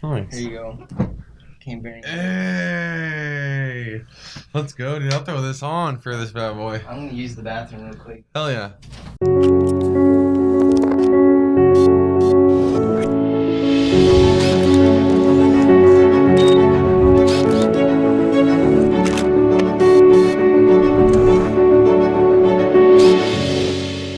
Nice. There you go. Can't bear Hey, let's go, dude. I'll throw this on for this bad boy. I'm gonna use the bathroom real quick. Hell yeah.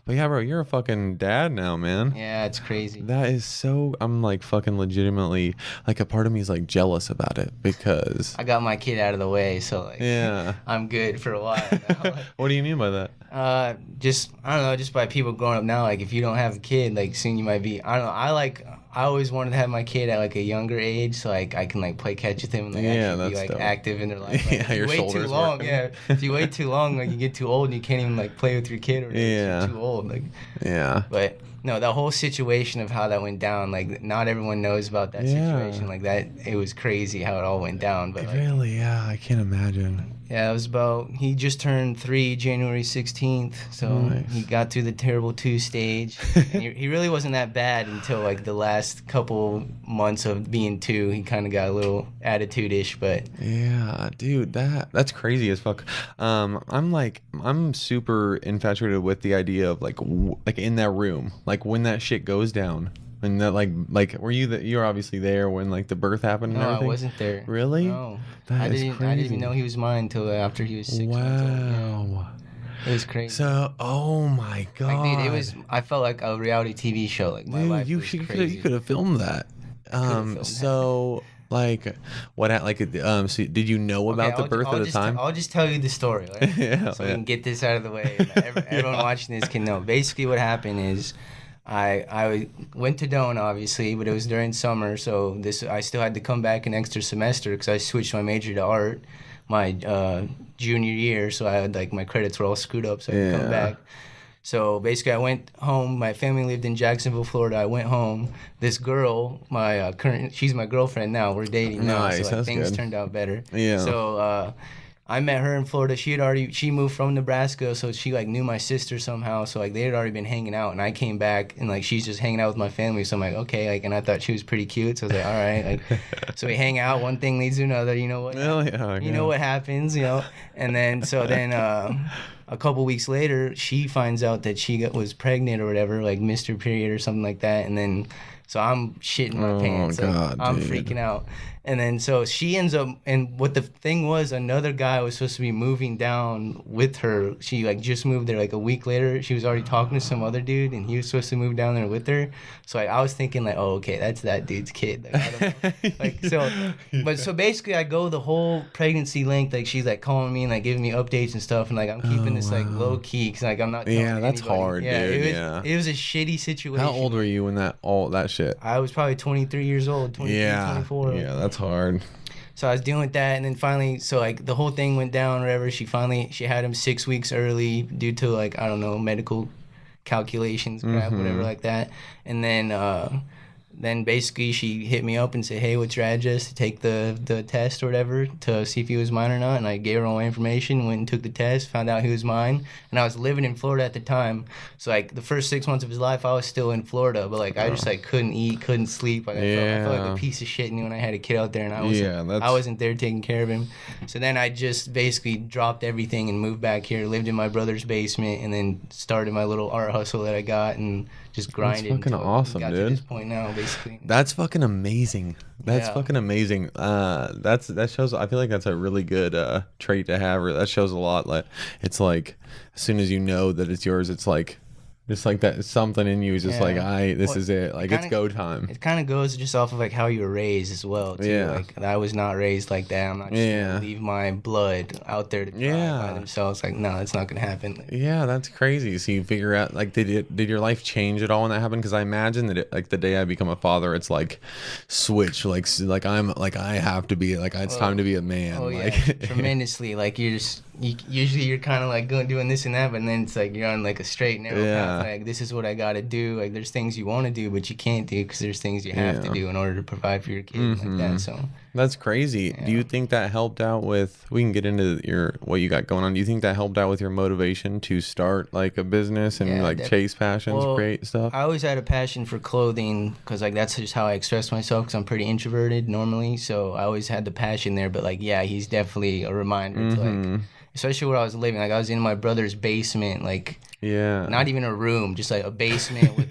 But yeah, bro, you're a fucking dad now, man. Yeah, it's crazy. That is so. I'm like fucking legitimately like a part of me is like jealous about it because. I got my kid out of the way, so like Yeah. I'm good for a while now. Like, What do you mean by that? just I don't know, just by people growing up now. Like if you don't have a kid, like soon you might be. I don't know. I always wanted to have my kid at like a younger age, so like I can like play catch with him and like Yeah, actually be that's like dope. active in their life. Like, Yeah, if you your wait too shoulders long, working. yeah. If you wait too long, like you get too old and you can't even like play with your kid or whatever, 'cause Yeah. you're too old. Like, Yeah. but no, the whole situation of how that went down, like not everyone knows about that Yeah. situation. Like that, it was crazy how it all went down. But like, Really? Yeah, I can't imagine. yeah, it was about. He just turned 3 January 16th, so Nice. he got through the terrible 2 stage. And he really wasn't that bad until like the last couple months of being 2. He kind of got a little attitude-ish, but Yeah, dude, that's crazy as fuck. I'm super infatuated with the idea of like like in that room, like when that shit goes down, and that like were you're obviously there when like the birth happened and no, I everything? wasn't there. Really? No, That I is didn't. I didn't crazy. even know he was mine until after he was 6 months old. Yeah. Wow. It was crazy. So, oh my god. Like, dude, it was. I felt like a reality TV show. Like my Dude, life you was should crazy. you could have filmed that. filmed that. So like so did you know about the birth at the time? I'll just tell you the story, right? Yeah, So we yeah. can get this out of the way. And everyone watching this can know. Basically, what happened is, I went to Doan obviously, but it was during summer, so I still had to come back an extra semester because I switched my major to art my junior year, so I had like my credits were all screwed up, so I had to come Yeah. back. So basically, I went home. My family lived in Jacksonville, Florida. I went home. This girl, my she's my girlfriend now. We're dating now, Nice, so like, that's things good. turned out better. Yeah. So I met her in Florida. She moved from Nebraska, so she like knew my sister somehow. So like they had already been hanging out, and I came back, and like she's just hanging out with my family. So I'm like, okay, like, and I thought she was pretty cute. So I was like, all right, like, so we hang out. One thing leads to another. You know what? Hell yeah, You know what happens, you know. And then a couple weeks later, she finds out that she was pregnant or whatever, like missed her period or something like that. And then, so I'm shitting my pants. Like, God, I'm dude. freaking out. And then, so she ends up, and what the thing was, another guy was supposed to be moving down with her. She, like, just moved there, like, a week later. She was already talking to some other dude, and he was supposed to move down there with her. So, like, I was thinking, like, oh, okay, that's that dude's kid. Like, I don't know. Like, so, but so basically, I go the whole pregnancy length. Like, she's, like, calling me and, like, giving me updates and stuff. And, like, I'm keeping this, like, low key, because, like, I'm not telling Yeah, that's anybody. hard, Yeah, dude. It was a shitty situation. How old were you when all that shit? I was probably 23 years old, 23, 24. Yeah, that's hard. So I was dealing with that, and then finally, so like the whole thing went down, or whatever. She had him 6 weeks early due to like, I don't know, medical calculations, crap, whatever like that. And then basically she hit me up and said, hey, what's your address to take the test or whatever to see if he was mine or not. And I gave her all my information, went and took the test, found out he was mine. And I was living in Florida at the time. So like the first 6 months of his life, I was still in Florida. But like I just like couldn't eat, couldn't sleep. Like I felt like a piece of shit when I had a kid out there and I wasn't there taking care of him. So then I just basically dropped everything and moved back here, lived in my brother's basement, and then started my little art hustle that I got and just grinded. That's fucking awesome, got dude. to this point now, basically. That's fucking amazing. That's Yeah. fucking amazing. That shows. I feel like that's a really good trait to have. Or that shows a lot. Like it's like as soon as you know that it's yours, it's like just like that something in you is just Yeah. like this Well, is it. Like it's go time. It kind of goes just off of like how you were raised as well, too. Yeah. Like I was not raised like that. I'm not just Yeah. gonna leave my blood out there to cry by themselves. Like no, that's not gonna happen. Like, Yeah, that's crazy. So you figure out like did your life change at all when that happened? Because I imagine that like the day I become a father, it's like switch. Like I'm like I have to be like it's time to be a man. oh yeah, like tremendously. Like usually you're kind of like doing this and that, but then it's like you're on like a straight narrow path. Like this is what I gotta do. Like there's things you want to do, but you can't do because there's things you have to do in order to provide for your kid like that. So that's crazy. Do you think that helped out with? We can get into what you got going on. Do you think that helped out with your motivation to start like a business and like chase passions, create stuff? I always had a passion for clothing because like that's just how I express myself. Because I'm pretty introverted normally, so I always had the passion there. But like, yeah, he's definitely a reminder to like, especially where I was living. Like I was in my brother's basement, like. Yeah. Not even a room, just like a basement with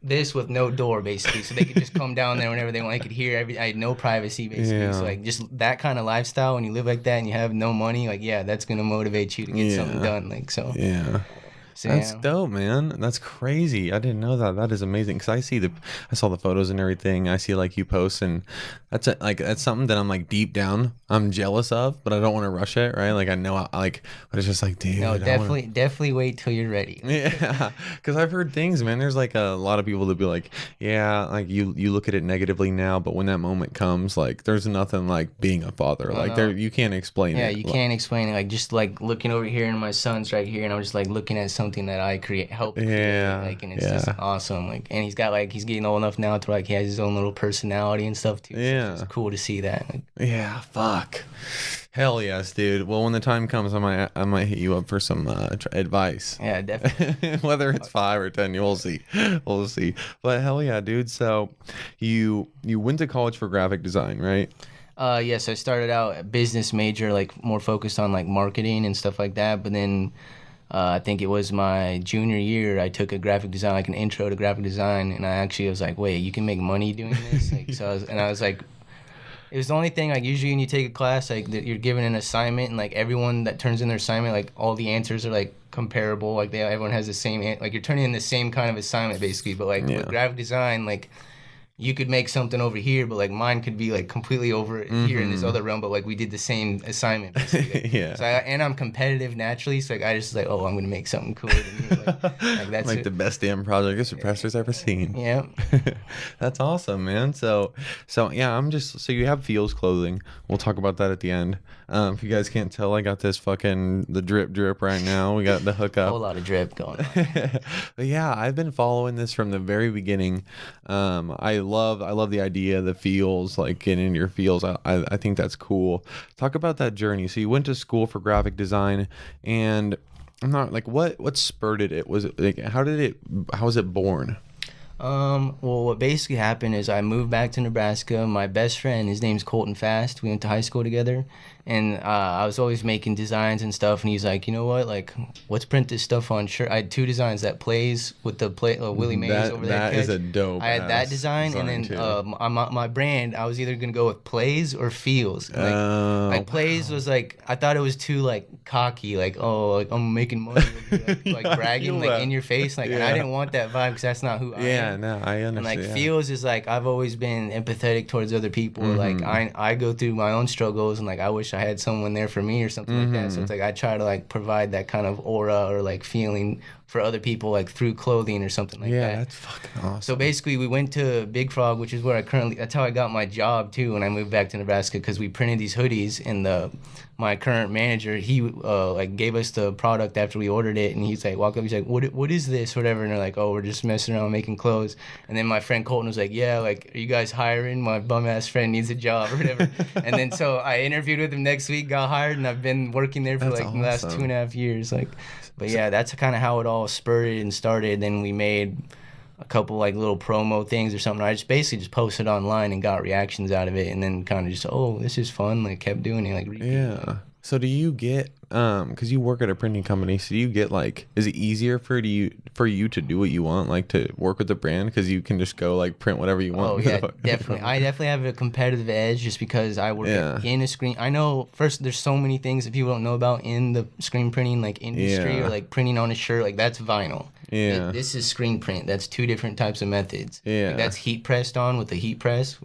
this with no door basically, so they could just come down there whenever they want. I could hear I had no privacy basically. Yeah. So like just that kind of lifestyle, when you live like that and you have no money, like yeah, that's gonna motivate you to get something done. Like so. Yeah. So, that's dope, man. That's crazy. I didn't know that. That is amazing. Cause I saw the photos and everything. I see like you post, and that's something that I'm like deep down I'm jealous of, but I don't want to rush it, right? Like I know but it's just like, dude. No, definitely wait till you're ready. Yeah, cause I've heard things, man. There's like a lot of people that be like, yeah, like you look at it negatively now, but when that moment comes, like there's nothing like being a father. Like you can't explain it. Yeah, you can't explain it. Like just like looking over here and my son's right here, and I'm just like looking at something that I helped create, like, and it's just awesome. Like, and he's getting old enough now to like he has his own little personality and stuff too. So it's cool to see that. Like, yeah, fuck. Hell yes, dude. Well, when the time comes, I might hit you up for some advice. Yeah, definitely. Whether it's 5 or 10, we'll see. We'll see. But hell yeah, dude. So you went to college for graphic design, right? Yes, I started out a business major, like more focused on like marketing and stuff like that. But then I think it was my junior year, I took a graphic design, like an intro to graphic design, and I actually was like, wait, you can make money doing this? Like, I was like, it was the only thing, like, usually when you take a class, like, you're given an assignment, and, like, everyone that turns in their assignment, like, all the answers are, like, comparable. Like, everyone has the same, like, you're turning in the same kind of assignment, basically. But, like, with graphic design, like, you could make something over here, but like mine could be like completely over here in this other realm, but like we did the same assignment basically. Yeah. So and I'm competitive naturally, so like I just like, oh, I'm gonna make something cooler than you. Like that's like the best damn project this professor's ever seen. Yeah. That's awesome, man. So yeah, so you have Feels clothing. We'll talk about that at the end. If you guys can't tell, I got this the drip right now. We got the hookup. A whole lot of drip going on. But yeah, I've been following this from the very beginning. I love the idea, the feels, like getting into your feels. I think that's cool. Talk about that journey. So you went to school for graphic design, and I'm not like what spurred it? Was it like how was it born? Well, what basically happened is I moved back to Nebraska. My best friend, his name's Colton Fast. We went to high school together, and I was always making designs and stuff. And he's like, you know what? Like, let's print this stuff on shirt. I had 2 designs that plays with the Willie Mays over there. That is a dope. I had that design, and then my brand, I was either gonna go with Plays or Feels. Like Plays was like, I thought it was too like cocky, like, oh, like I'm making money, like bragging, like in your face, like, and I didn't want that vibe because that's not who I am. No, I understand. And like Feels is like, I've always been empathetic towards other people. Like I go through my own struggles, and like I wish I had someone there for me or something like that. So it's like I try to like provide that kind of aura or like feeling for other people, like through clothing or something like that. Yeah, that's fucking awesome. So basically we went to Big Frog, which is where that's how I got my job too when I moved back to Nebraska, because we printed these hoodies, and my current manager, he like gave us the product after we ordered it, and he's like, walk up, he's like, what is this, whatever, and they're like, oh, we're just messing around making clothes. And then my friend Colton was like, yeah, like, are you guys hiring? My bum ass friend needs a job or whatever. And then so I interviewed with him next week, got hired, and I've been working there for the last 2.5 years. Like, but yeah, that's kind of how it all spurted and started. Then we made a couple like little promo things or something. I just basically just posted online and got reactions out of it, and then kind of just, oh, this is fun, like kept doing it, like repeat. Yeah. So do you get because you work at a printing company, so do you get like, is it easier for you to do what you want, like to work with the brand, because you can just go like print whatever you want? Oh yeah, definitely. I definitely have a competitive edge just because I work in a screen. I know first there's so many things that people don't know about in the screen printing like industry, or like printing on a shirt, like that's vinyl. Yeah. This is screen print. That's 2 different types of methods. Yeah. Like, that's heat pressed on with the heat press,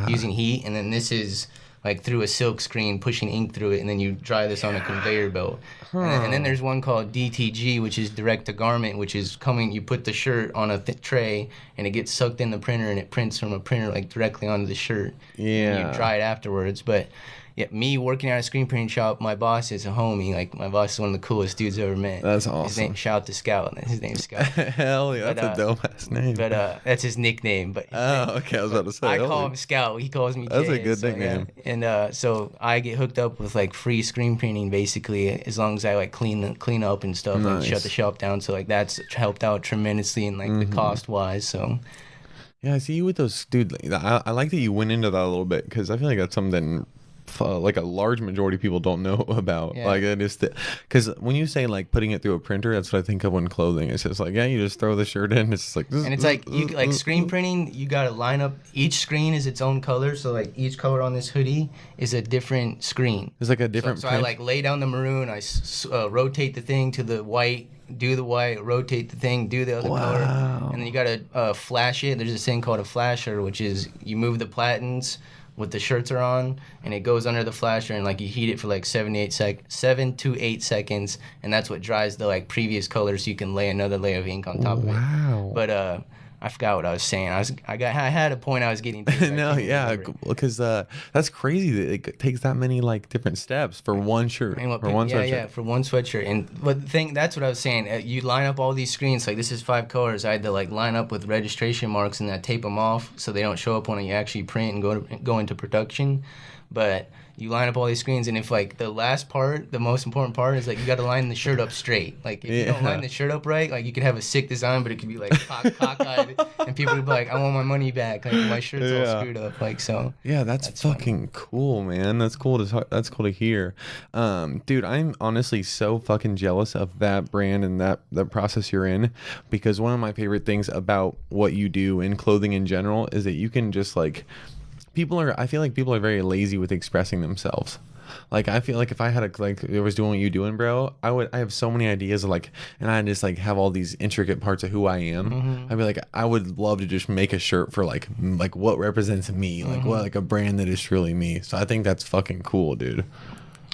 using heat, and then this is like through a silk screen, pushing ink through it, and then you dry this on a conveyor belt. And then there's one called DTG, which is direct to garment, which is you put the shirt on a tray, and it gets sucked in the printer, and it prints from a printer like directly onto the shirt. Yeah. And you dry it afterwards. But Yeah, me working at a screen printing shop. My boss is a homie. Like my boss is one of the coolest dudes I ever met. That's His awesome. name, shout out to Scout. His name's Scout. Hell yeah, But, that's a dope ass name. But that's his nickname. But Okay, I was about to say. I call him Scout. He calls me Jhay. That's a good so, nickname. Yeah. And so I get hooked up with like free screen printing basically, as long as I like clean up and stuff and shut the shop down. So like that's helped out tremendously in like the cost wise. So. Yeah, I see you with those, dude. I like that you went into that a little bit because I feel like that's something like a large majority of people don't know about. Yeah. Like it is, because when you say like putting it through a printer, that's what I think of when clothing. It's just like, yeah, you just throw the shirt in. It's just like, and it's like you like screen printing. You gotta line up. Each screen is its own color. So like each color on this hoodie is a different screen. It's like a different. So I like lay down the maroon. I rotate the thing to the white. Do the white, rotate the thing, do the other color, and then you gotta flash it. There's this thing called a flasher, which is you move the platens what the shirts are on, and it goes under the flasher, and like you heat it for like 7 to 8 seconds, and that's what dries the like previous color, so you can lay another layer of ink on top of it. Wow. But I forgot what I was saying. I had a point I was getting to. No, yeah, because that's crazy that it takes that many like different steps for one shirt, for one sweatshirt. Yeah, for one sweatshirt. And but the thing, that's what I was saying. You line up all these screens. Like this is 5 colors. I had to like line up with registration marks and I tape them off so they don't show up when you actually print and go into production. But you line up all these screens, and if like the last part, the most important part is like you got to line the shirt up straight. Like if you don't line the shirt up right, like you could have a sick design, but it could be like cockeyed, and people would be like, "I want my money back. Like my shirt's all screwed up." Like so. Yeah, that's fucking cool, man. That's cool to hear. Dude, I'm honestly so fucking jealous of that brand and that process you're in, because one of my favorite things about what you do in clothing in general is that you can just like. I feel like people are very lazy with expressing themselves. Like I feel like if I had I was doing what you doing, bro, I have so many ideas of like, and I just like have all these intricate parts of who I am. I'd be like, I would love to just make a shirt for like what represents me, like what like a brand that is truly me. So I think that's fucking cool, dude.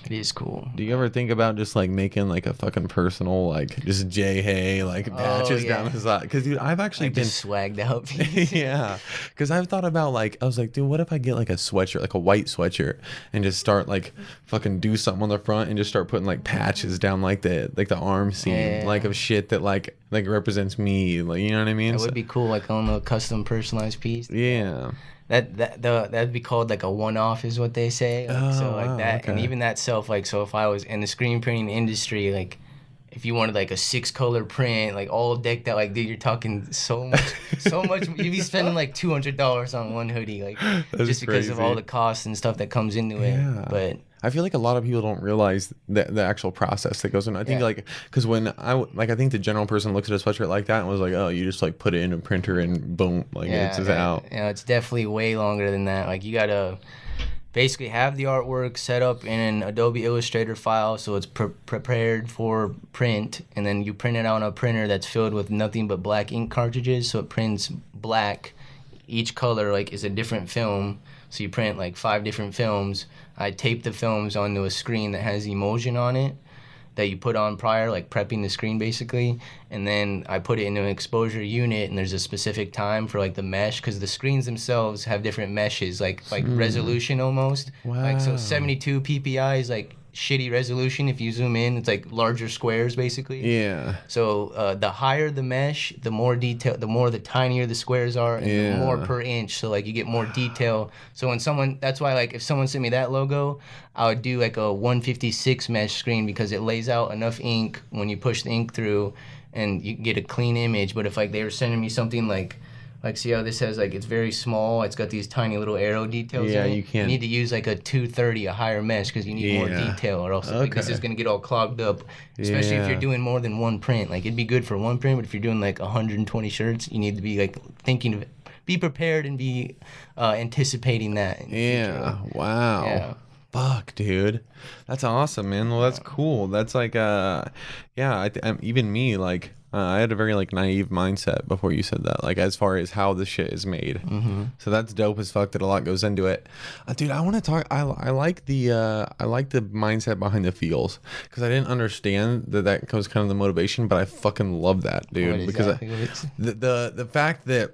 It is cool. Do you ever think about just like making like a fucking personal like just Jhay like patches down the side? Because dude, I've actually been swagged out. Yeah, because I've thought about like I was like, dude, what if I get like a sweatshirt, like a white sweatshirt, and just start like fucking do something on the front and just start putting like patches down like the arm seam, like of shit that like represents me, like you know what I mean? That would be cool, like on a custom personalized piece. Yeah. That'd be called like a one-off is what they say. Like, so like that, and even that self, like, so if I was in the screen printing industry, like if you wanted like a 6-color print, like all decked out, like dude, you're talking so much. You'd be spending like $200 on one hoodie, like just because of all the costs and stuff that comes into it. But I feel like a lot of people don't realize the actual process that goes in. I think like because when I think the general person looks at a sweatshirt like that and was like, oh, you just like put it in a printer and boom, like it's just out. Yeah, it's definitely way longer than that. Like you gotta basically have the artwork set up in an Adobe Illustrator file so it's prepared for print, and then you print it out on a printer that's filled with nothing but black ink cartridges, so it prints black. Each color like is a different film, so you print like 5 different films. I tape the films onto a screen that has emulsion on it that you put on prior, like prepping the screen basically, and then I put it into an exposure unit, and there's a specific time for like the mesh, because the screens themselves have different meshes, like resolution almost. Wow. Like so 72 ppi is like shitty resolution. If you zoom in, it's like larger squares basically. Yeah. So the higher the mesh, the more detail, the tinier the squares are, and the more per inch. So like you get more detail. So when that's why like if someone sent me that logo, I would do like a 156 mesh screen, because it lays out enough ink when you push the ink through, and you get a clean image. But if like they were sending me something like see how this has like, it's very small, it's got these tiny little arrow details in it. You need to use like a 230, a higher mesh, because you need more detail, or else like, this is going to get all clogged up, especially if you're doing more than one print. Like it'd be good for one print, but if you're doing like 120 shirts, you need to be like thinking of it, be prepared and be anticipating that in the future. Wow. Yeah. Fuck, dude, that's awesome, man. Well, that's cool. That's like even me, like I had a very like naive mindset before you said that, like as far as how this shit is made. So that's dope as fuck that a lot goes into it. Dude, I want to talk. I like the mindset behind the feels, because I didn't understand that was kind of the motivation, but I fucking love that, dude. Because the fact that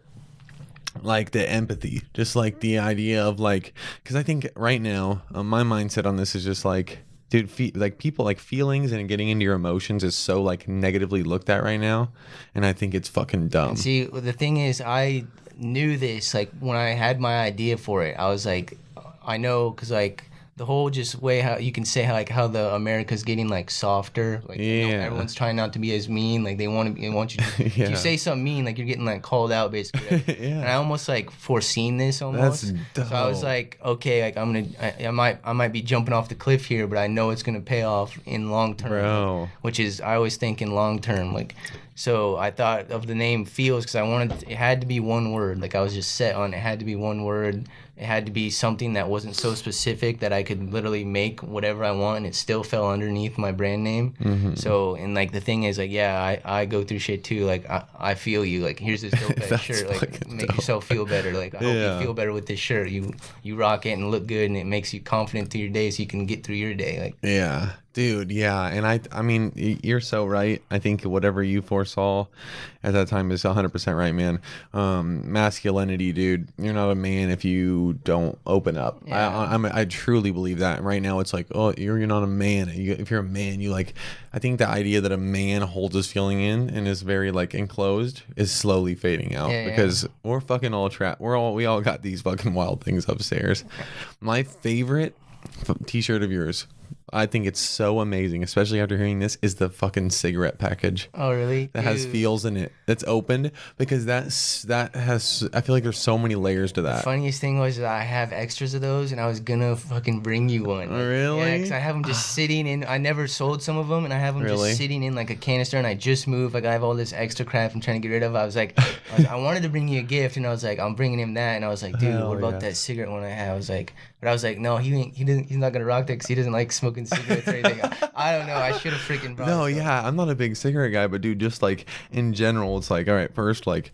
like the empathy, just like the idea of like, because I think right now my mindset on this is just like, dude, like people, like feelings and getting into your emotions is so like negatively looked at right now, and I think it's fucking dumb. And see, the thing is, I knew this like when I had my idea for it. I was like, I know, because like the whole just way how you can say how the America's getting like softer, like you know, Yeah. everyone's trying not to be as mean, like they want you to, if Yeah. you say something mean, like you're getting like called out basically. Like, Yeah. and I almost like foreseen this almost. That's So I was dope. like, okay, like I might be jumping off the cliff here, but I know it's gonna pay off in long term, Bro. which is I always think in long term, like. So I thought of the name Feels because I wanted it had to be one word. Like I was just set on it had to be one word. It had to be something that wasn't so specific that I could literally make whatever I want and it still fell underneath my brand name. Mm-hmm. So, and like the thing is like, yeah, I go through shit too. Like I feel you. Like here's this dope ass That's shirt. Like fucking make dope. yourself feel better. Like I hope Yeah. you feel better with this shirt. You rock it and look good and it makes you confident through your day so you can get through your day. Like Yeah, dude. Yeah, and I mean, you're so right. I think whatever you foresaw at that time is 100% right, man. Masculinity, dude. You're not a man if you don't open up. Yeah. I truly believe that. And right now, it's like, oh, you're not a man. If you're a man, you like. I think the idea that a man holds his feeling in and is very like enclosed is slowly fading out because we're fucking all trapped. We all got these fucking wild things upstairs. My favorite t-shirt of yours, I think it's so amazing, especially after hearing this, is the fucking cigarette package oh really? that has Dude. feels in it that's opened, because that has, I feel like there's so many layers to that. Funniest thing was that I have extras of those, and I was gonna fucking bring you one. Oh, really? Yeah, because I have them just sitting in. I never sold some of them, and I have them Really? just sitting in like a canister. And I just moved. Like I have all this extra crap I'm trying to get rid of. I was like, I wanted to bring you a gift, and I was like, I'm bringing him that. And I was like, dude, Hell what about yes. that cigarette one I have? I was like, but I was like, no, he's not gonna rock that because he doesn't like smoking cigarettes or anything. I don't know. I should have freaking brought. No, it, though. yeah, I'm not a big cigarette guy, but dude, just like in general, it's like, all right, first, like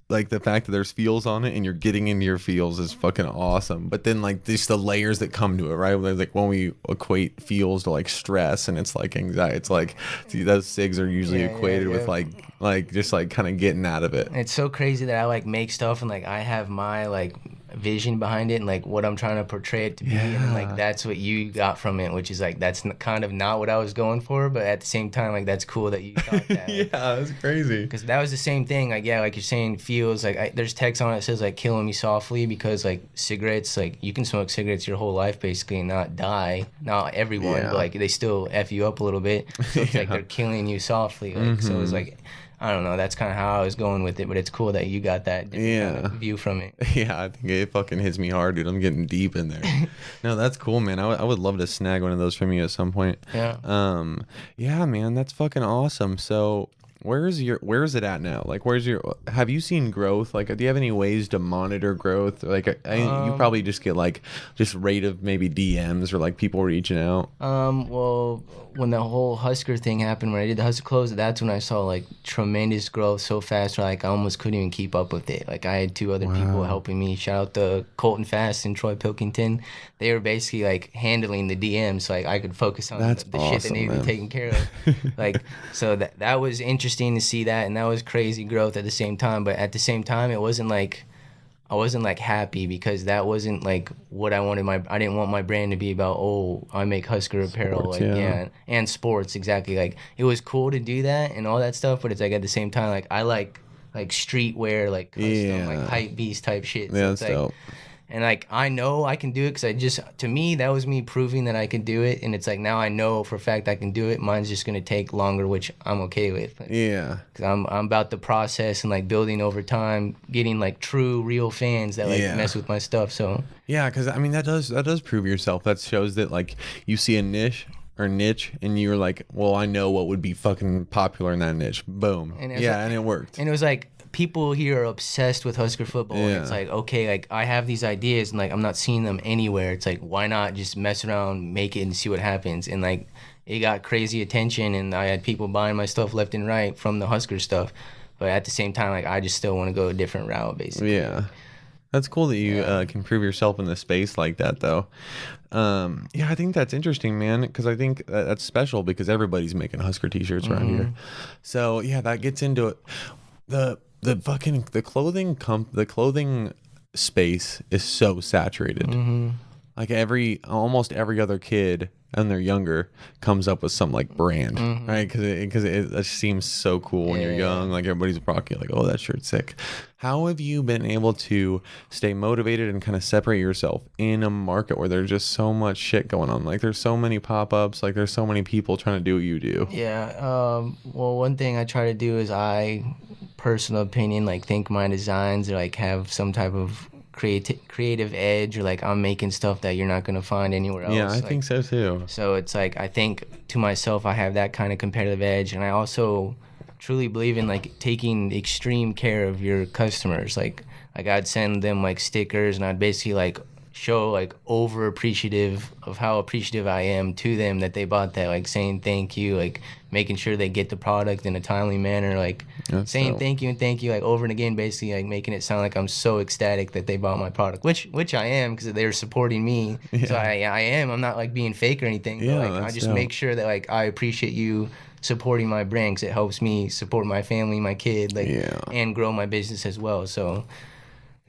the fact that there's feels on it and you're getting into your feels is fucking awesome. But then like just the layers that come to it, right? Like when we equate feels to like stress and it's like anxiety, it's like, see, those cigs are usually equated with like just like kind of getting out of it. It's so crazy that I like make stuff and like I have my like vision behind it and like what I'm trying to portray it to be, and then, like that's what you got from it, which is like that's kind of not what I was going for, but at the same time like that's cool that you thought that. Yeah, that's crazy. Because that was the same thing, like yeah, like you're saying feels like there's text on it that says like killing me softly, because like cigarettes, like you can smoke cigarettes your whole life basically and not die, not everyone, but like they still F you up a little bit, so it's like they're killing you softly, like so it's like I don't know, that's kind of how I was going with it, but it's cool that you got that different kind of view from it. Yeah, I think it fucking hits me hard, dude. I'm getting deep in there. No, that's cool, man. I would love to snag one of those from you at some point. Yeah. Yeah, man, that's fucking awesome. So where is it at now? Like, have you seen growth? Like, do you have any ways to monitor growth? Like, you probably just get like just rate of maybe DMs or like people reaching out. Well, when the whole Husker thing happened, when I did the Husker close, that's when I saw like tremendous growth so fast, where, like I almost couldn't even keep up with it. Like I had two other people helping me. Shout out to Colton Fast and Troy Pilkington. They were basically like handling the DMs, so like I could focus on the shit that needed to be taken care of. Like, so that was interesting to see that, and that was crazy growth at the same time. But at the same time, it wasn't like I wasn't like happy, because that wasn't like what I wanted. I didn't want my brand to be about, oh, I make Husker apparel, Sports, like yeah. and sports, exactly. Like it was cool to do that and all that stuff, but it's like at the same time, like I like streetwear, like custom, like hype beast type shit. So Yeah, it's that's like, dope. and like I know I can do it, because to me that was me proving that I could do it, and it's like now I know for a fact I can do it. Mine's just gonna take longer, which I'm okay with. Like, Yeah. because I'm about the process and like building over time, getting like true real fans that like mess with my stuff. So Yeah, because I mean that does prove yourself. That shows that like you see a niche and you're like, well, I know what would be fucking popular in that niche. Boom. And And it worked. And it was like people here are obsessed with Husker football. And Yeah. it's like, okay, like I have these ideas and like I'm not seeing them anywhere. It's like, why not just mess around, make it, and see what happens? And like it got crazy attention, and I had people buying my stuff left and right from the Husker stuff. But at the same time, like I just still want to go a different route, basically. Yeah. That's cool that you can prove yourself in the space like that, though. Yeah, I think that's interesting, man, because I think that's special, because everybody's making Husker t-shirts around here. So, yeah, that gets into it. the clothing space is so saturated. Like almost every other kid and they're younger comes up with some like brand, right? Because it just seems so cool when you're young. Like everybody's rocking, like, oh, that shirt's sick. How have you been able to stay motivated and kind of separate yourself in a market where there's just so much shit going on? Like there's so many pop-ups, like there's so many people trying to do what you do. Well, one thing I try to do is personal opinion, like think my designs or like have some type of creative edge, or like I'm making stuff that you're not gonna find anywhere else. Yeah, I think so too. So it's like I think to myself I have that kind of competitive edge, and I also truly believe in like taking extreme care of your customers. Like I'd send them like stickers, and I'd basically like show like over appreciative of how appreciative I am to them that they bought that, like saying thank you, like making sure they get the product in a timely manner, like saying thank you and thank you like over and again, basically like making it sound like I'm so ecstatic that they bought my product, which I am, because they're supporting me. So I am. I'm not like being fake or anything, but like I just make sure that like I appreciate you supporting my brand, because it helps me support my family, my kid, like and grow my business as well. So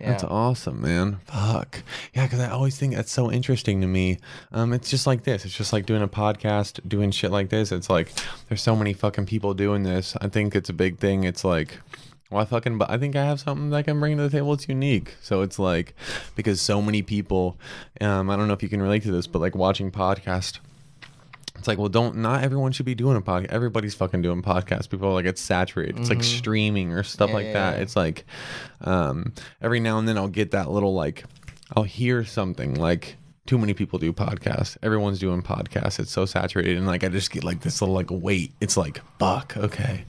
that's awesome, man. Fuck. Yeah, because I always think that's so interesting to me. It's just like this. It's just like doing a podcast, doing shit like this. It's like there's so many fucking people doing this. I think it's a big thing. It's like, well, I think I have something that I can bring to the table. It's unique. So it's like, because so many people, I don't know if you can relate to this, but like watching podcasts, it's like, well, not everyone should be doing a podcast. Everybody's fucking doing podcasts. People are like, it's saturated. It's like streaming or stuff like that. It's like, every now and then I'll get that little, like, I'll hear something like, too many people do podcasts. Everyone's doing podcasts. It's so saturated. And like, I just get like this little like weight. It's like, fuck, okay.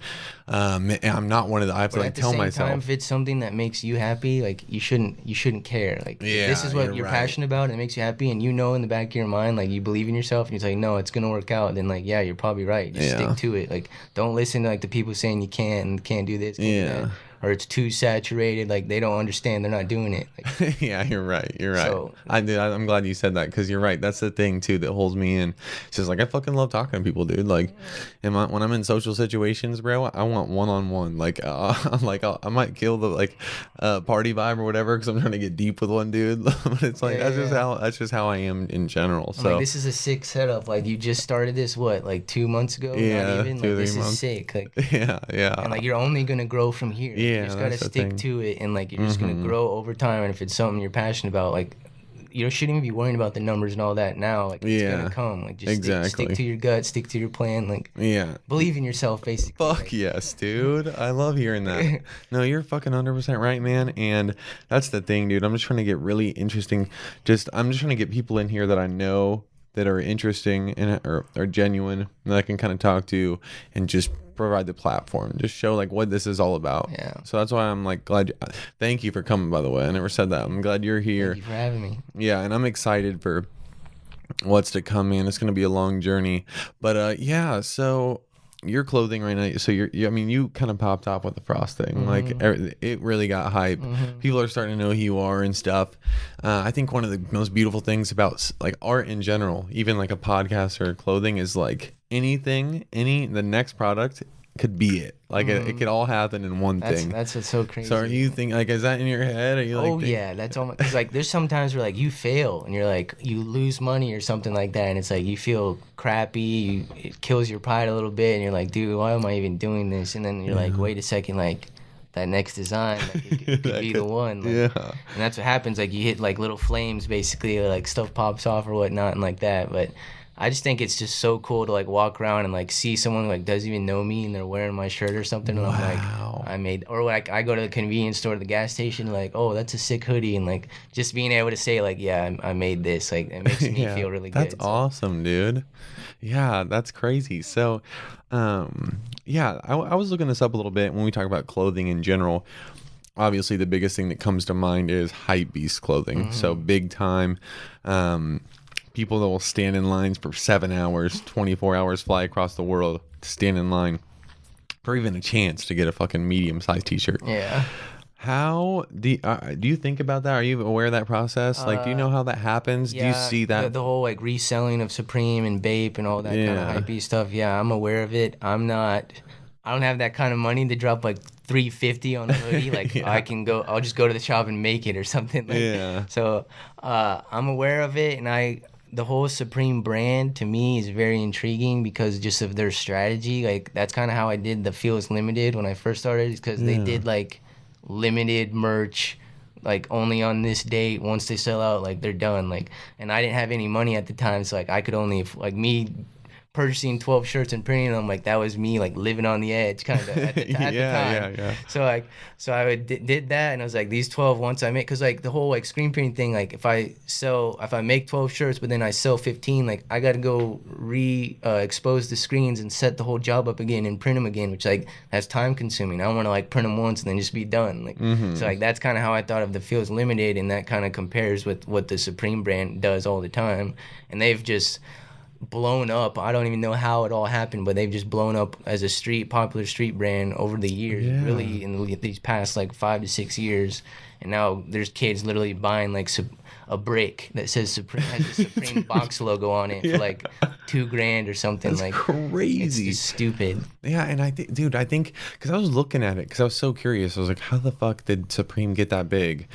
I'm not one of the, I have to like tell myself. At the same time, if it's something that makes you happy, like you shouldn't care. Like if this is what you're passionate about and it makes you happy, and you know in the back of your mind, like you believe in yourself and you're like, no, it's going to work out. Then like, yeah, you're probably right. Just stick to it. Like don't listen to like the people saying you can't and can't do this, can't do that. Or it's too saturated, like they don't understand, they're not doing it. Like, yeah, you're right. So, I'm glad you said that, because you're right. That's the thing too that holds me in. It's just like I fucking love talking to people, dude. Like, when I'm in social situations, bro, I want one-on-one. Like, I might kill the like party vibe or whatever, because I'm trying to get deep with one dude. But it's like that's just how I am in general. So like, this is a sick setup. Like you just started this like 2 months ago? Yeah, not even. Like, this is sick. Like yeah. And like you're only gonna grow from here. Yeah, you just gotta stick to it, and like you're just gonna grow over time. And if it's something you're passionate about, like you shouldn't even be worrying about the numbers and all that now. Like it's gonna come. Like just stick to your gut, stick to your plan. Like believe in yourself, basically. Fuck like, yes, dude. I love hearing that. No, you're fucking 100% right, man. And that's the thing, dude. I'm just trying to get really interesting. I'm just trying to get people in here that I know that are interesting and are genuine, that I can kind of talk to and just provide the platform, just show like what this is all about. So that's why I'm like glad. Thank you for coming, by the way. I never said that. I'm glad you're here. Thank you for having me. Yeah, and I'm excited for what's to come, man. It's gonna be a long journey, but so your clothing right now, so you kind of popped off with the frosting. Like it really got hype. People are starting to know who you are and stuff. I think one of the most beautiful things about like art in general, even like a podcast or clothing, is like the next product could be it. Like it could all happen in one thing. That's what's so crazy. So are you thinking, like, is that in your head? Are you like, yeah, that's almost, because like there's sometimes where like you fail and you're like you lose money or something like that, and it's like you feel crappy, it kills your pride a little bit, and you're like, dude, why am I even doing this? And then you're like, wait a second, like that next design, like, it could be the one. Like, and that's what happens. Like you hit like little flames, basically, or like stuff pops off or whatnot, and like that. But I just think it's just so cool to like walk around and like see someone who like doesn't even know me and they're wearing my shirt or something, and I'm like, or like I go to the convenience store, the gas station, like, oh, that's a sick hoodie, and like just being able to say like, yeah, I made this, like it makes me feel really good. That's awesome, dude. Yeah, that's crazy. So, I was looking this up a little bit when we talk about clothing in general. Obviously, the biggest thing that comes to mind is hype beast clothing. So big time. People that will stand in lines for 7 hours, 24 hours, fly across the world to stand in line for even a chance to get a fucking medium-sized t-shirt. Yeah. How do you think about that? Are you aware of that process? Like, do you know how that happens? Yeah, do you see that? The whole like reselling of Supreme and Bape and all that kind of hypey stuff. Yeah, I'm aware of it. I'm not I don't have that kind of money to drop like 350 on a hoodie. Like Yeah. I'll just go to the shop and make it or something. Like, Yeah. So I'm aware of it, and the whole Supreme brand to me is very intriguing because just of their strategy. Like that's kind of how I did the Feels Limited when I first started, because they did like limited merch, like only on this date. Once they sell out, like they're done. Like, and I didn't have any money at the time, so like I could only like me purchasing 12 shirts and printing them, like that was me like living on the edge kind of at the time. Yeah. So I did that, and I was like, these 12, once I make, because like the whole like screen printing thing, like if I make 12 shirts but then I sell 15, like I gotta go expose the screens and set the whole job up again and print them again, which like that's time consuming. I don't want to like print them once and then just be done. Like so like that's kind of how I thought of the Feels Limited, and that kind of compares with what the Supreme brand does all the time, and they've just blown up. I don't even know how it all happened, but they've just blown up as a popular street brand over the years, really in these past like 5 to 6 years. And now there's kids literally buying like a brick that says Supreme, has a Supreme box logo on it for like $2,000 or something. That's like crazy. It's just stupid. Yeah, and I think, dude, because I was looking at it because I was so curious. I was like, how the fuck did Supreme get that big?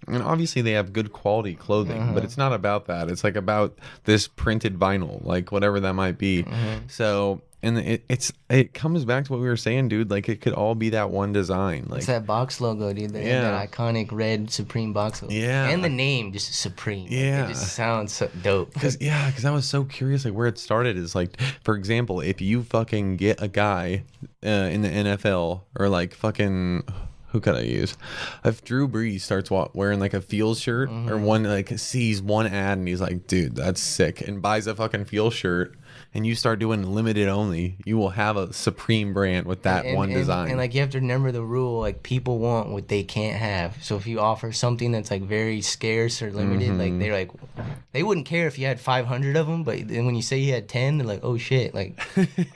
And obviously they have good quality clothing, but it's not about that. It's like about this printed vinyl, like whatever that might be. So, and it comes back to what we were saying, dude. Like it could all be that one design. Like it's that box logo, dude. They have that iconic red Supreme box logo. Yeah, and the name just Supreme. Yeah, like, it just sounds so dope. Because I was so curious, like where it started is like, for example, if you fucking get a guy in the NFL or like fucking. Who could I use? If Drew Brees starts wearing like a Feels shirt or one like sees one ad and he's like, dude, that's sick, and buys a fucking Feels shirt, and you start doing limited only, you will have a Supreme brand with that one design. And like you have to remember the rule, like people want what they can't have. So if you offer something that's like very scarce or limited, like they wouldn't care if you had 500 of them, but then when you say you had 10, they're like, oh shit, like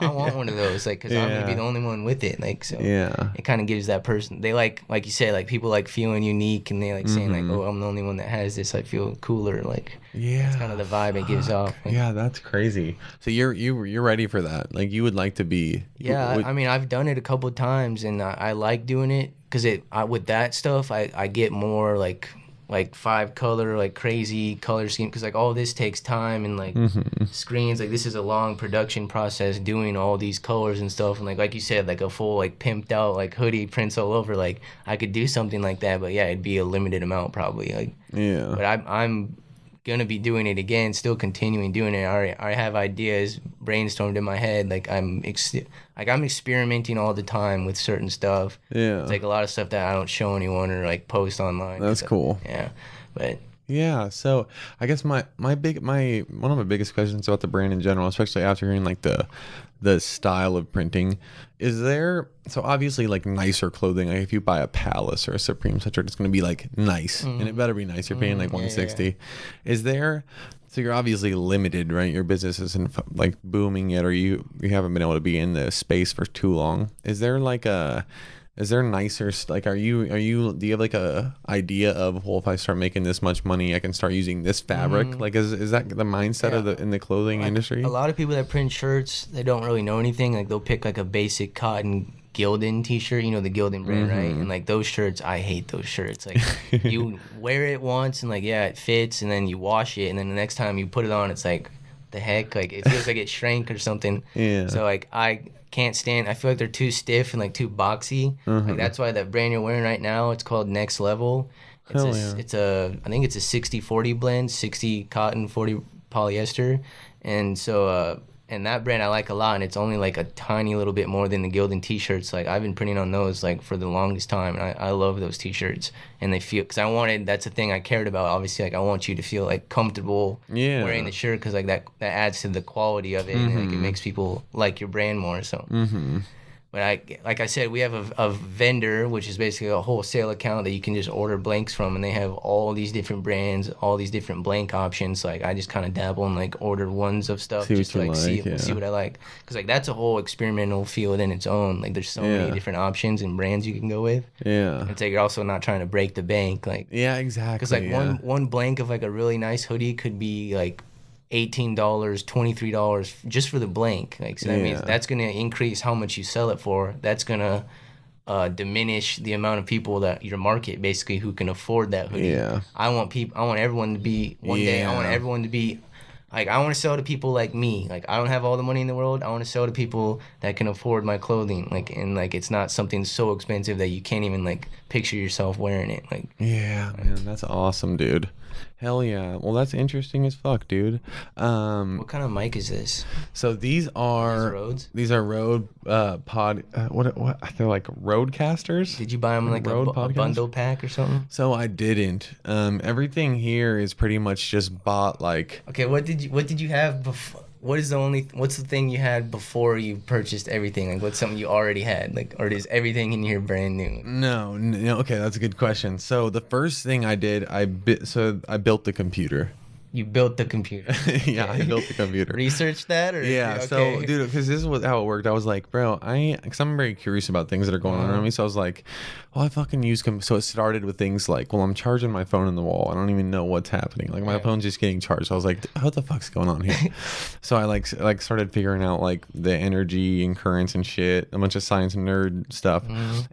I want one of those, like because I'm gonna be the only one with it, like so. Yeah, it kind of gives that person, they like you said, like people like feeling unique, and they like saying like, oh, I'm the only one that has this, I feel cooler, like that's kind of the vibe it gives off. Like, yeah, that's crazy. So you're ready for that, like you would like to be. I mean, I've done it a couple of times, and I like doing it because with that stuff I get more like 5-color, like crazy color scheme, because like all this takes time, and like screens, like this is a long production process doing all these colors and stuff, and like you said, like a full like pimped out like hoodie prints all over, like I could do something like that, but yeah, it'd be a limited amount probably, like but I'm gonna be doing it again, still continuing doing it. I have ideas brainstormed in my head, like I'm experimenting all the time with certain stuff. It's like a lot of stuff that I don't show anyone or like post online. That's cool. But yeah, so I guess one of my biggest questions about the brand in general, especially after hearing like the style of printing, is there, so obviously like nicer clothing, like if you buy a Palace or a Supreme sweatshirt, it's going to be like nice, and it better be nice. You're paying like 160. Is there, so you're obviously limited, right? Your business isn't like booming yet, or you haven't been able to be in the space for too long. Is there nicer, like do you have like a idea of, well, if I start making this much money, I can start using this fabric? Like is that the mindset of in the clothing industry? A lot of people that print shirts, they don't really know anything. Like they'll pick like a basic cotton Gildan t-shirt, you know, the Gildan brand, right? And like those shirts, I hate those shirts. Like you wear it once and like it fits, and then you wash it, and then the next time you put it on, it's like, the heck, like it feels like it shrank or something. So like I can't stand, I feel like they're too stiff and like too boxy. Like that's why that brand you're wearing right now, it's called Next Level. I think it's a 60-40 blend, 60 cotton, 40 polyester, and so and that brand I like a lot, and it's only like a tiny little bit more than the Gildan t-shirts. Like I've been printing on those like for the longest time, and I love those t-shirts, and they feel, because that's the thing I cared about, obviously, like I want you to feel like comfortable wearing the shirt, because like that adds to the quality of it, and like it makes people like your brand more. So but like I said, we have a vendor, which is basically a wholesale account that you can just order blanks from, and they have all these different brands, all these different blank options. Like I just kind of dabble and like order ones of stuff, just to like see what I like, because like that's a whole experimental field in its own. Like there's so many different options and brands you can go with. And it's like you're also not trying to break the bank, like exactly, because like one blank of like a really nice hoodie could be like $18, $23 just for the blank. Like, so that means that's gonna increase how much you sell it for. That's gonna diminish the amount of people that your market basically who can afford that hoodie. Yeah. I want everyone to be one day. I want everyone to be like, I want to sell to people like me. Like, I don't have all the money in the world. I want to sell to people that can afford my clothing. Like, and like, it's not something so expensive that you can't even like picture yourself wearing it. Like, yeah, man, that's awesome, dude. Hell yeah. Well, that's interesting as fuck, dude. what kind of mic is this? So these are Rhodes? These are Rode what they're like Roadcasters. Did you buy them like a bundle pack or something? So I didn't. Everything here is pretty much just bought like. Okay, what did you have before? What's the thing you had before you purchased everything? Like, what's something you already had? Like, or is everything in here brand new? No. Okay, that's a good question. So the first thing I did, I built the computer. You built the computer. Yeah, I built the computer. Researched that, or yeah. okay. So, dude, because this is how it worked. I was like, bro, because I'm very curious about things that are going on around me. So I was like, well, I fucking use so it started with things like, well, I'm charging my phone in the wall. I don't even know what's happening. Like my phone's just getting charged. So I was like, what the fuck's going on here? So I like started figuring out like the energy and currents and shit, a bunch of science and nerd stuff.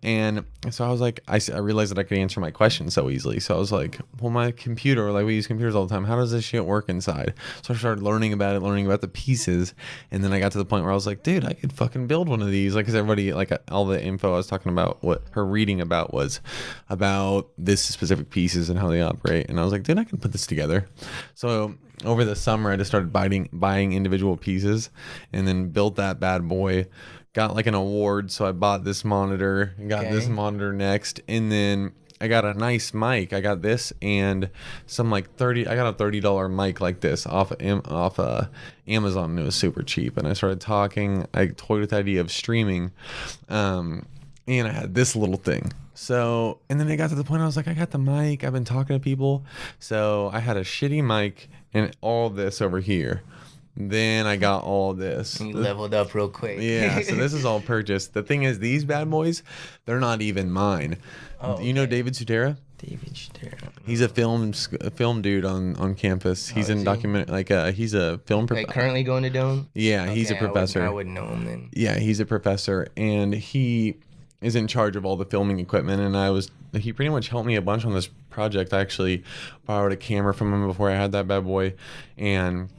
And so I was like, I realized that I could answer my questions so easily. So I was like, well, my computer, like we use computers all the time. How does this shit work inside? So I started learning about the pieces, and then I got to the point where I was like, dude, I could fucking build one of these. Like, cause everybody, like all the info I was talking about, what her reading about was about this specific pieces and how they operate, and I was like, dude, I can put this together. So over the summer, I just started buying individual pieces, and then built that bad boy. Got like an award, so I bought this monitor and got this monitor next, and then I got a nice mic. I got this and some like I got a $30 mic like this off Amazon, and it was super cheap. And I started talking. I toyed with the idea of streaming, and I had this little thing. So, and then it got to the point I was like, I got the mic. I've been talking to people. So I had a shitty mic and all this over here. Then I got all this. And you leveled up real quick. Yeah, so this is all purchased. The thing is, these bad boys, they're not even mine. Oh, you know David Sutera? David Sutera. He's a film dude on campus. He's in document he's a film professor. Like currently going to Dome? Yeah, he's a professor. I wouldn't know him then. Yeah, he's a professor, and he is in charge of all the filming equipment, and he pretty much helped me a bunch on this project. I actually borrowed a camera from him before I had that bad boy, and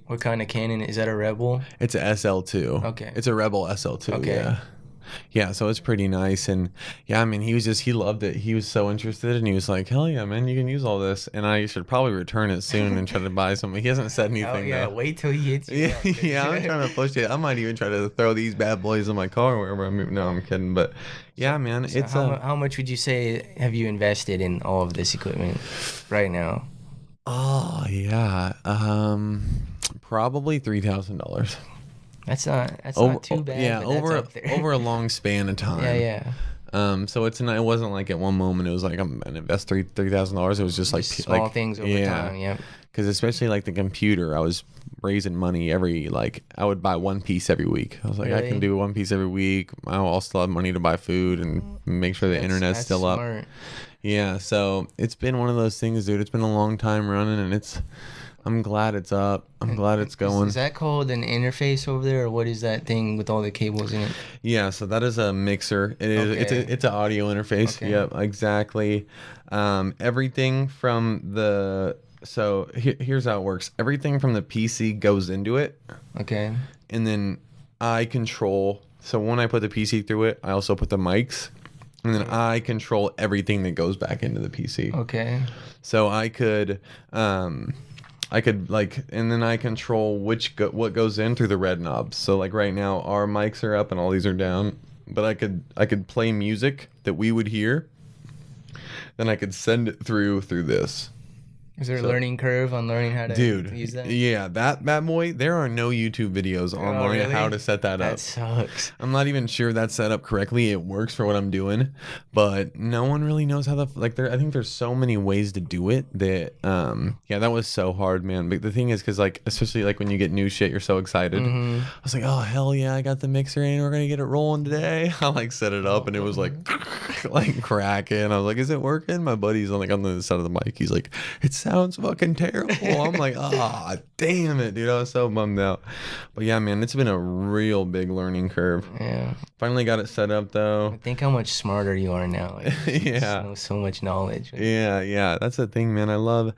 what kind of Canon? Is that a Rebel? It's a SL2. Okay. It's a Rebel SL2. Okay. Yeah. Yeah, so it's pretty nice. And yeah, I mean, he loved it. He was so interested, and he was like, hell yeah, man, you can use all this. And I should probably return it soon and try to buy something. He hasn't said anything. Oh, yeah, though. wait till he hits you. Yeah, yeah, I'm trying to push it. I might even try to throw these bad boys in my car wherever I'm moving. No, I'm kidding. But yeah, man, so it's how much would you say have you invested in all of this equipment right now? Oh, yeah. Probably $3,000. That's not too bad. Yeah, but over a long span of time. Yeah. So it wasn't like at one moment it was like I'm gonna invest $3,000. It was just like small things over time. Yeah. Because especially like the computer, I was raising money I would buy one piece every week. I was like, I can do one piece every week. I'll still have money to buy food and make sure the internet's still smart. up. Yeah. So it's been one of those things, dude. It's been a long time running, and I'm glad it's up. I'm glad it's going. Is that called an interface over there, or what is that thing with all the cables in it? Yeah, so that is a mixer. It is. Okay. It's an audio interface. Okay. Yep, exactly. Everything from the here's how it works. Everything from the PC goes into it. Okay. And then I control. So when I put the PC through it, I also put the mics, and then I control everything that goes back into the PC. Okay. So I could and then I control what goes in through the red knobs. So like right now our mics are up and all these are down, but I could play music that we would hear. Then I could send it through this. Is there a learning curve on learning how to use that? Yeah, that boy, there are no YouTube videos online on how to set that up. That sucks. I'm not even sure that's set up correctly. It works for what I'm doing, but no one really knows how I think there's so many ways to do it that that was so hard, man. But the thing is, because like especially like when you get new shit, you're so excited. I was like, oh hell yeah, I got the mixer in, we're gonna get it rolling today. I like set it up and it was like cracking. I was like, is it working? My buddy's on the other side of the mic. He's like, it's sounds fucking terrible. I'm like, ah, damn it, dude. I was so bummed out. But yeah, man, it's been a real big learning curve. Yeah. Finally got it set up though. I think how much smarter you are now. Like, you just know so much knowledge. Yeah. That's the thing, man. I love,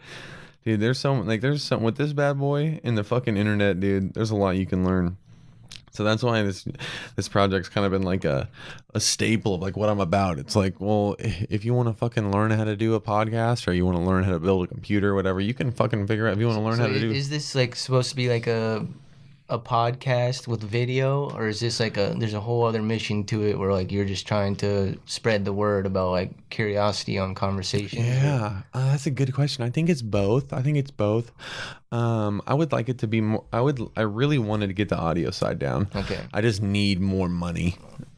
dude. There's some with this bad boy in the fucking internet, dude. There's a lot you can learn. So that's why this project's kind of been like a staple of like what I'm about. It's like, well, if you want to fucking learn how to do a podcast or you want to learn how to build a computer or whatever, you can fucking figure out if you want to learn how to do. Is this like supposed to be like a podcast with video, or is this like there's a whole other mission to it where like you're just trying to spread the word about like curiosity on conversations? Yeah, that's a good question. I think it's both. I would like it to be more. I really wanted to get the audio side down. Okay. I just need more money.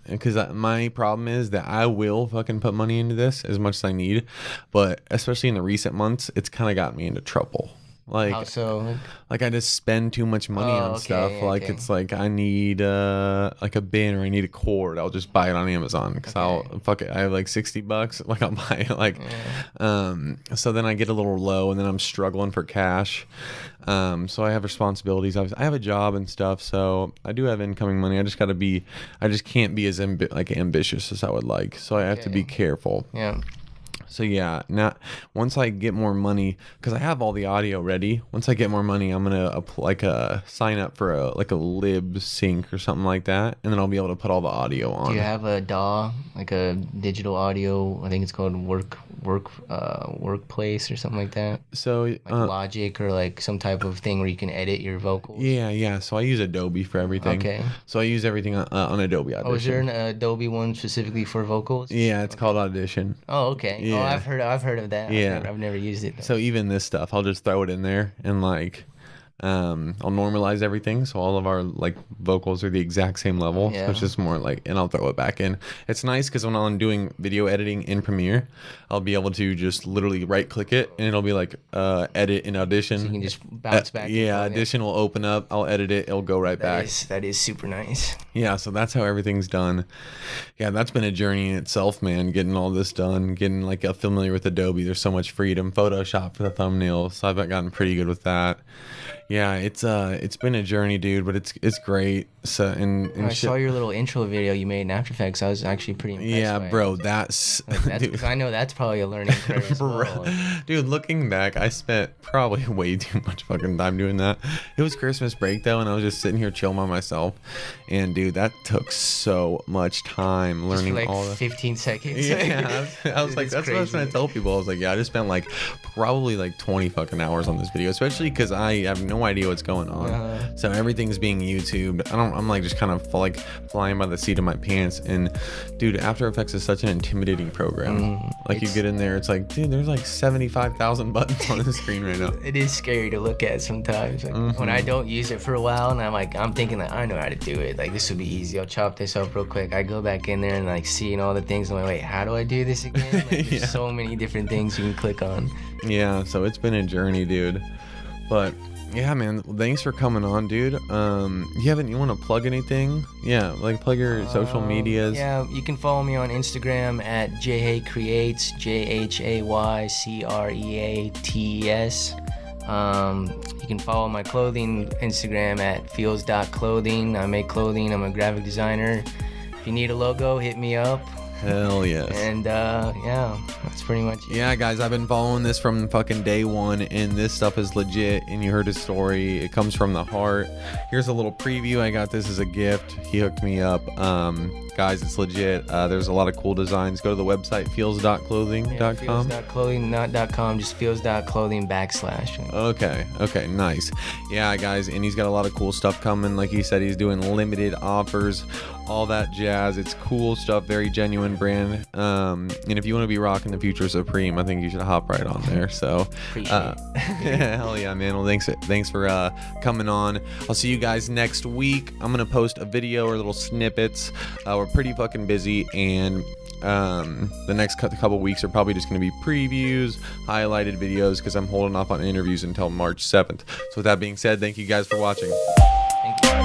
Because my problem is that I will fucking put money into this as much as I need, but especially in the recent months, it's kind of got me into trouble. Like, how so? Like I just spend too much money on stuff. Like it's like I need like a bin or I need a cord. I'll just buy it on Amazon because I'll fuck it. I have like $60. Like I'll buy it. Like, so then I get a little low and then I'm struggling for cash. So I have responsibilities. I have a job and stuff. So I do have incoming money. I just can't be as ambitious as I would like. So I have to be careful. Yeah. So yeah, once I get more money, because I have all the audio ready. Once I get more money, I'm gonna sign up for a lib sync or something like that, and then I'll be able to put all the audio on. Do you have a DAW, like a digital audio? I think it's called Workplace or something like that. So like Logic or like some type of thing where you can edit your vocals. Yeah. So I use Adobe for everything. Okay. So I use everything on Adobe Audition. Oh, is there an Adobe one specifically for vocals? Yeah, it's called Audition. Oh, okay. Yeah. Oh, I've heard of that. Yeah. I've never used it though. So even this stuff, I'll just throw it in there and like I'll normalize everything so all of our like vocals are the exact same level. Yeah. So it's just more like, and I'll throw it back in. It's nice because when I'm doing video editing in Premiere, I'll be able to just literally right click it and it'll be like edit in Audition. So you can just bounce back. Yeah, Audition will open up. I'll edit it. It'll go right back. That is super nice. Yeah, so that's how everything's done. Yeah, that's been a journey in itself, man, getting all this done, getting like familiar with Adobe. There's so much freedom. Photoshop for the thumbnails. So I've gotten pretty good with that. Yeah, it's been a journey, dude, but it's great. So and I saw your little intro video you made in After Effects. I was actually pretty impressed. Yeah, by bro, it. that's because I know that's probably a learning curve as well. Dude, looking back, I spent probably way too much fucking time doing that. It was Christmas break though, and I was just sitting here chilling by myself. And dude, that took so much time learning just for like all the 15 seconds. Yeah, I was like, that's what I was trying to tell people. I was like, yeah, I just spent like probably like 20 fucking hours on this video, especially because I have no idea what's going on. So everything's being YouTubed. I'm like just kind of like flying by the seat of my pants. And dude, After Effects is such an intimidating program. Like you get in there, it's like, dude, there's like 75,000 buttons on the screen right now. It is scary to look at sometimes. Like, when I don't use it for a while, and I'm thinking that I know how to do it. Like this would be easy. I'll chop this up real quick. I go back in there and like seeing all the things. I'm like, wait, how do I do this again? Like, there's so many different things you can click on. Yeah, so it's been a journey, dude. But yeah, man, thanks for coming on, dude. You want to plug anything? Yeah, like plug your social medias. Yeah, you can follow me on Instagram at Jhay Creates, JHAYCreates. You can follow my clothing Instagram at feels.clothing. I make clothing. I'm a graphic designer. If you need a logo, hit me up. Hell yes. And yeah, that's pretty much it. Yeah, guys, I've been following this from fucking day one, and this stuff is legit. And you heard his story; it comes from the heart. Here's a little preview. I got this as a gift. He hooked me up. Guys, it's legit. There's a lot of cool designs. Go to the website feels.clothing.com. Yeah, feels.clothing, not .com, just feels.clothing / Okay, nice. Yeah, guys, and he's got a lot of cool stuff coming. Like he said, he's doing limited offers, all that jazz. It's cool stuff, very genuine brand. And if you want to be rocking the Future Supreme, I think you should hop right on there. So, appreciate it. Hell yeah, man. Well, thanks for coming on. I'll see you guys next week. I'm gonna post a video or little snippets. We're pretty fucking busy, and the next couple weeks are probably just going to be previews, highlighted videos, because I'm holding off on interviews until March 7th. So with that being said, thank you guys for watching. Thank you.